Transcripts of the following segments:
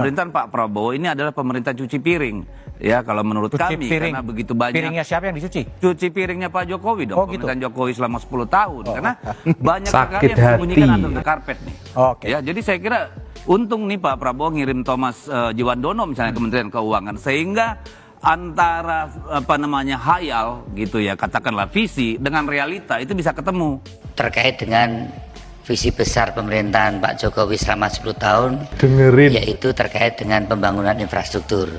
Pemerintahan Pak Prabowo ini adalah pemerintah cuci piring, ya kalau menurut kami piring. karena begitu banyak. Piringnya siapa yang dicuci? Cuci piringnya Pak Jokowi dong, pemerintahan Jokowi selama 10 tahun, karena banyak sekali Sakit yang disembunyikan hati. under the carpet nih. Oke. Ya, jadi saya kira untung nih Pak Prabowo ngirim Thomas Jiwandono misalnya Kementerian Keuangan, sehingga antara hayal gitu ya, katakanlah visi dengan realita itu bisa ketemu. Terkait dengan visi besar pemerintahan Pak Jokowi selama 10 tahun, Dengerin. yaitu terkait dengan pembangunan infrastruktur.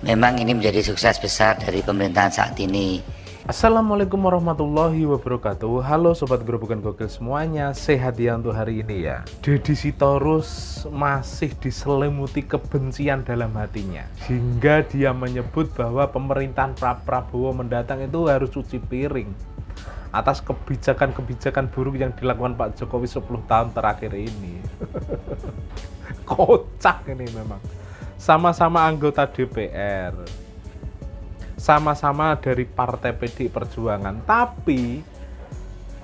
Memang ini menjadi sukses besar dari pemerintahan saat ini. Assalamualaikum warahmatullahi wabarakatuh. Halo Sobat Gerobokan Gokil semuanya, sehat ya untuk hari ini ya. Deddy Sitorus masih diselimuti kebencian dalam hatinya, hingga dia menyebut bahwa pemerintahan Pak Prabowo mendatang itu harus cuci piring atas kebijakan-kebijakan buruk yang dilakukan Pak Jokowi 10 tahun terakhir ini. Kocak ini memang. Sama-sama anggota DPR, sama-sama dari Partai PDI Perjuangan, tapi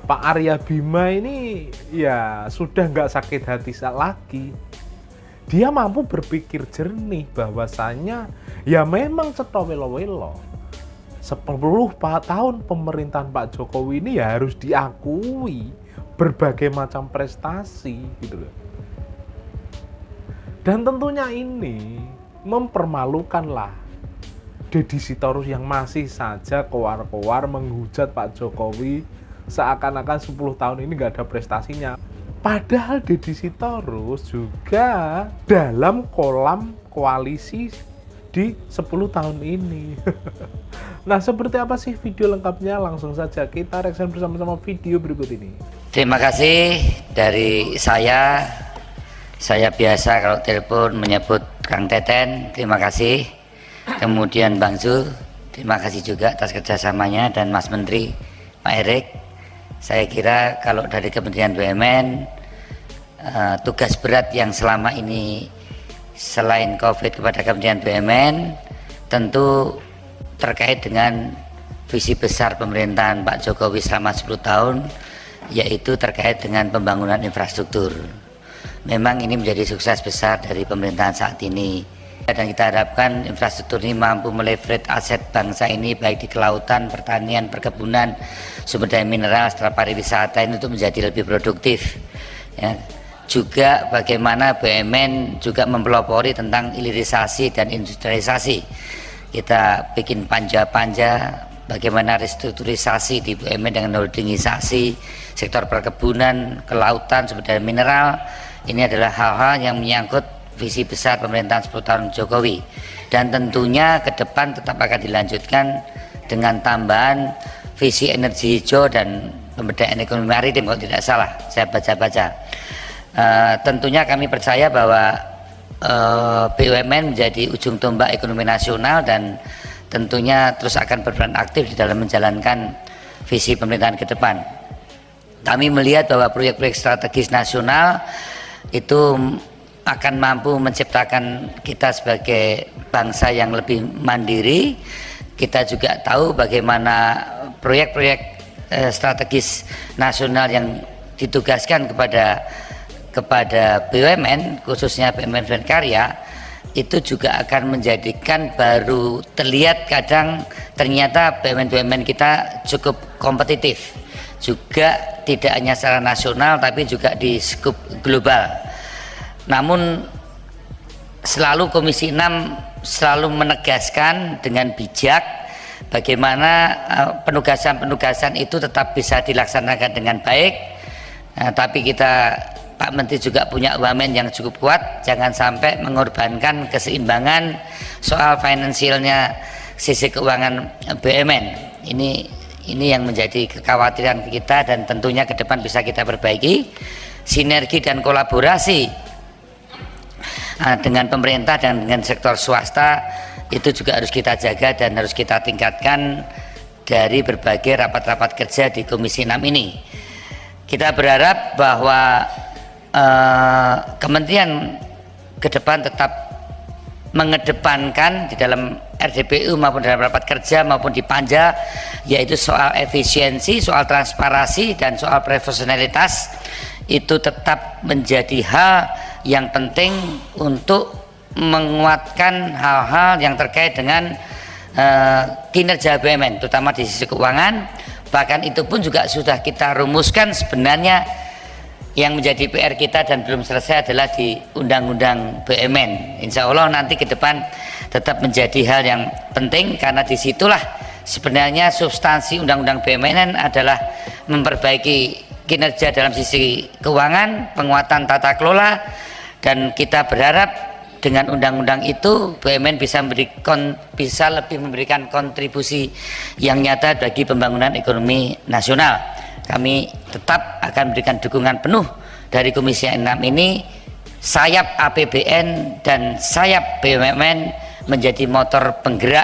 Pak Arya Bima ini ya sudah nggak sakit hati lagi. Dia mampu berpikir jernih bahwasanya ya memang cetha welo-welo. 10 tahun pemerintahan Pak Jokowi ini ya harus diakui berbagai macam prestasi gitu loh. Dan tentunya ini mempermalukanlah Deddy Sitorus yang masih saja kowar-kowar menghujat Pak Jokowi seakan-akan 10 tahun ini nggak ada prestasinya. Padahal Deddy Sitorus juga dalam kolam koalisi di 10 tahun ini. Nah, seperti apa sih video lengkapnya? Langsung saja kita reaction bersama-sama video berikut ini. Terima kasih dari saya. Saya biasa kalau telepon menyebut Kang Teten, terima kasih. Kemudian Bang Zul, terima kasih juga atas kerjasamanya, dan Mas Menteri Pak Erik. Saya kira kalau dari Kementerian BUMN, tugas berat yang selama ini selain COVID kepada Kementerian BUMN tentu terkait dengan visi besar pemerintahan Pak Jokowi selama 10 tahun, yaitu terkait dengan pembangunan infrastruktur. Memang ini menjadi sukses besar dari pemerintahan saat ini, dan kita harapkan infrastruktur ini mampu meleverage aset bangsa ini baik di kelautan, pertanian, perkebunan, sumber daya mineral, serta pariwisata ini untuk menjadi lebih produktif ya. Juga bagaimana BUMN juga mempelopori tentang hilirisasi dan industrialisasi. Kita bikin panja-panja bagaimana restrukturisasi di BUMN dengan holdingisasi, sektor perkebunan, kelautan, sumber daya mineral. Ini adalah hal-hal yang menyangkut visi besar pemerintahan 10 tahun Jokowi. Dan tentunya ke depan tetap akan dilanjutkan dengan tambahan visi energi hijau dan pemberdayaan ekonomi maritim kalau tidak salah, saya baca-baca. Tentunya kami percaya bahwa BUMN menjadi ujung tombak ekonomi nasional dan tentunya terus akan berperan aktif di dalam menjalankan visi pemerintahan ke depan. Kami melihat bahwa proyek-proyek strategis nasional itu akan mampu menciptakan kita sebagai bangsa yang lebih mandiri. Kita juga tahu bagaimana proyek-proyek strategis nasional yang ditugaskan kepada BUMN, khususnya BUMN karya, itu juga akan menjadikan baru terlihat kadang ternyata BUMN kita cukup kompetitif, juga tidak hanya secara nasional tapi juga di skup global. Namun selalu Komisi 6 selalu menegaskan dengan bijak bagaimana penugasan-penugasan itu tetap bisa dilaksanakan dengan baik. Tapi kita, Pak Menteri juga punya wamen yang cukup kuat, jangan sampai mengorbankan keseimbangan soal finansialnya sisi keuangan BUMN. Ini yang menjadi kekhawatiran kita, dan tentunya ke depan bisa kita perbaiki. Sinergi dan kolaborasi dengan pemerintah dan dengan sektor swasta itu juga harus kita jaga dan harus kita tingkatkan dari berbagai rapat-rapat kerja di Komisi 6 ini. Kita berharap bahwa kementerian ke depan tetap mengedepankan di dalam RDPU maupun dalam rapat kerja maupun di panja, yaitu soal efisiensi, soal transparansi, dan soal profesionalitas. Itu tetap menjadi hal yang penting untuk menguatkan hal-hal yang terkait dengan kinerja BUMN, terutama di sisi keuangan. Bahkan itu pun juga sudah kita rumuskan sebenarnya. Yang menjadi PR kita dan belum selesai adalah di Undang-Undang BUMN. Insya Allah nanti ke depan tetap menjadi hal yang penting, karena disitulah sebenarnya substansi Undang-Undang BUMN adalah memperbaiki kinerja dalam sisi keuangan, penguatan tata kelola, dan kita berharap dengan undang-undang itu BUMN bisa lebih memberikan kontribusi yang nyata bagi pembangunan ekonomi nasional. Kami tetap akan memberikan dukungan penuh dari Komisi 6 ini. Sayap APBN dan sayap BUMN menjadi motor penggerak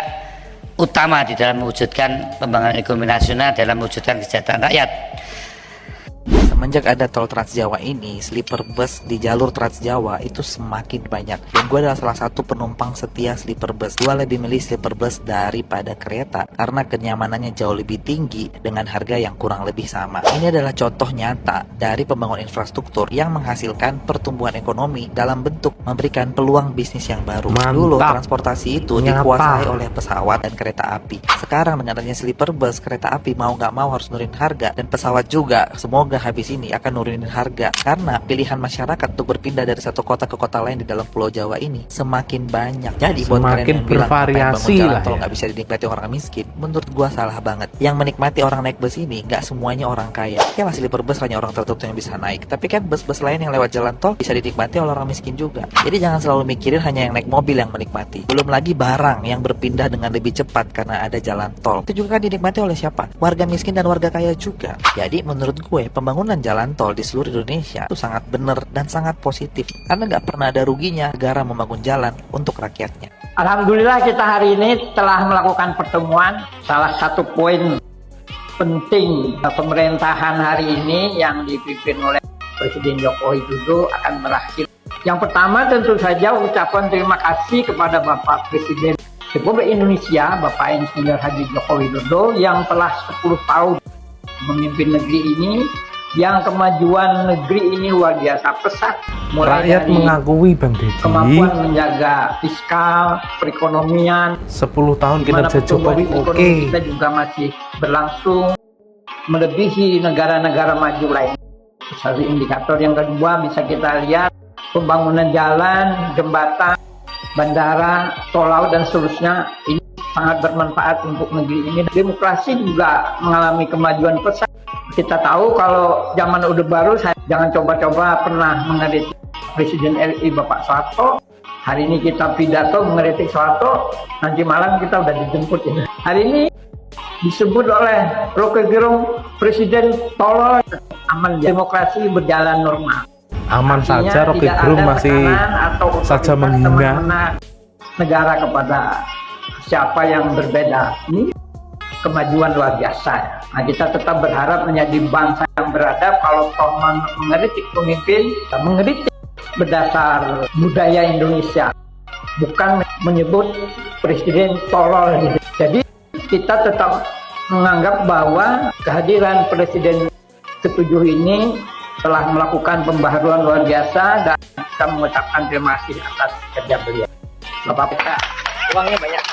utama di dalam mewujudkan pembangunan ekonomi nasional, dalam mewujudkan kesejahteraan rakyat. Semenjak ada tol Trans Jawa ini, sleeper bus di jalur Trans Jawa itu semakin banyak. Dan gue adalah salah satu penumpang setia sleeper bus. Gue lebih milih sleeper bus daripada kereta karena kenyamanannya jauh lebih tinggi dengan harga yang kurang lebih sama. Ini adalah contoh nyata dari pembangunan infrastruktur yang menghasilkan pertumbuhan ekonomi dalam bentuk memberikan peluang bisnis yang baru. Mantap. Dulu transportasi itu Nyata. dikuasai oleh pesawat dan kereta api. Sekarang dengan adanya sleeper bus, kereta api mau nggak mau harus nurunin harga, dan pesawat juga semoga habis ini akan nurunin harga karena pilihan masyarakat untuk berpindah dari satu kota ke kota lain di dalam Pulau Jawa ini semakin banyak. Jadi buat kalian yang bilang bervariasi bangun jalan lah tol ya. nggak bisa dinikmati orang miskin, menurut gua salah banget. Yang menikmati orang naik bus ini nggak semuanya orang kaya. Ya lah, sleeper bus hanya orang tertentu yang bisa naik, tapi kan bus-bus lain yang lewat jalan tol bisa dinikmati oleh orang miskin juga. Jadi jangan selalu mikirin hanya yang naik mobil yang menikmati. Belum lagi barang yang berpindah dengan lebih cepat karena ada jalan tol. Itu juga kan dinikmati oleh siapa? Warga miskin dan warga kaya juga. Jadi menurut gue pembangunan jalan tol di seluruh Indonesia itu sangat benar dan sangat positif karena nggak pernah ada ruginya negara membangun jalan untuk rakyatnya. Alhamdulillah kita hari ini telah melakukan pertemuan. Salah satu poin penting pemerintahan hari ini yang dipimpin oleh Presiden Joko Widodo akan berakhir. Yang pertama tentu saja ucapan terima kasih kepada Bapak Presiden Republik Indonesia, Bapak Insinyur Haji Joko Widodo yang telah 10 tahun memimpin negeri ini, yang kemajuan negeri ini luar biasa pesat, mulai Rakyat dari mengakui Bang Deddy, kemampuan menjaga fiskal, perekonomian, 10 tahun dimana kinerja pertumbuhan Jokowi ekonomi oke. kita juga masih berlangsung melebihi negara-negara maju lain. Satu indikator yang kedua bisa kita lihat pembangunan jalan, jembatan, bandara, tol laut dan seterusnya ini sangat bermanfaat untuk negeri ini. Demokrasi juga mengalami kemajuan pesat. Kita tahu kalau zaman Orde Baru, saya jangan coba-coba pernah mengkritik Presiden RI Bapak Soeharto. Hari ini kita pidato mengkritik Soeharto, nanti malam kita udah dijemput ini. Hari ini disebut oleh Rocky Gerung Presiden tolol, aman, demokrasi berjalan normal. Aman Artinya saja, Rocky tidak Gerung ada masih tekanan atau saja otoritas menghina. teman-teman negara kepada siapa yang berbeda. Ini kemajuan luar biasa. Nah, kita tetap berharap menjadi bangsa yang beradab. Kalau toh mengkritik pemimpin, mengkritik berdasar budaya Indonesia, bukan menyebut presiden tolol gitu. Jadi kita tetap menganggap bahwa kehadiran presiden ke-7 ini telah melakukan pembaharuan luar biasa dan kita mengucapkan terima kasih atas kerja beliau. Bapak, uangnya banyak.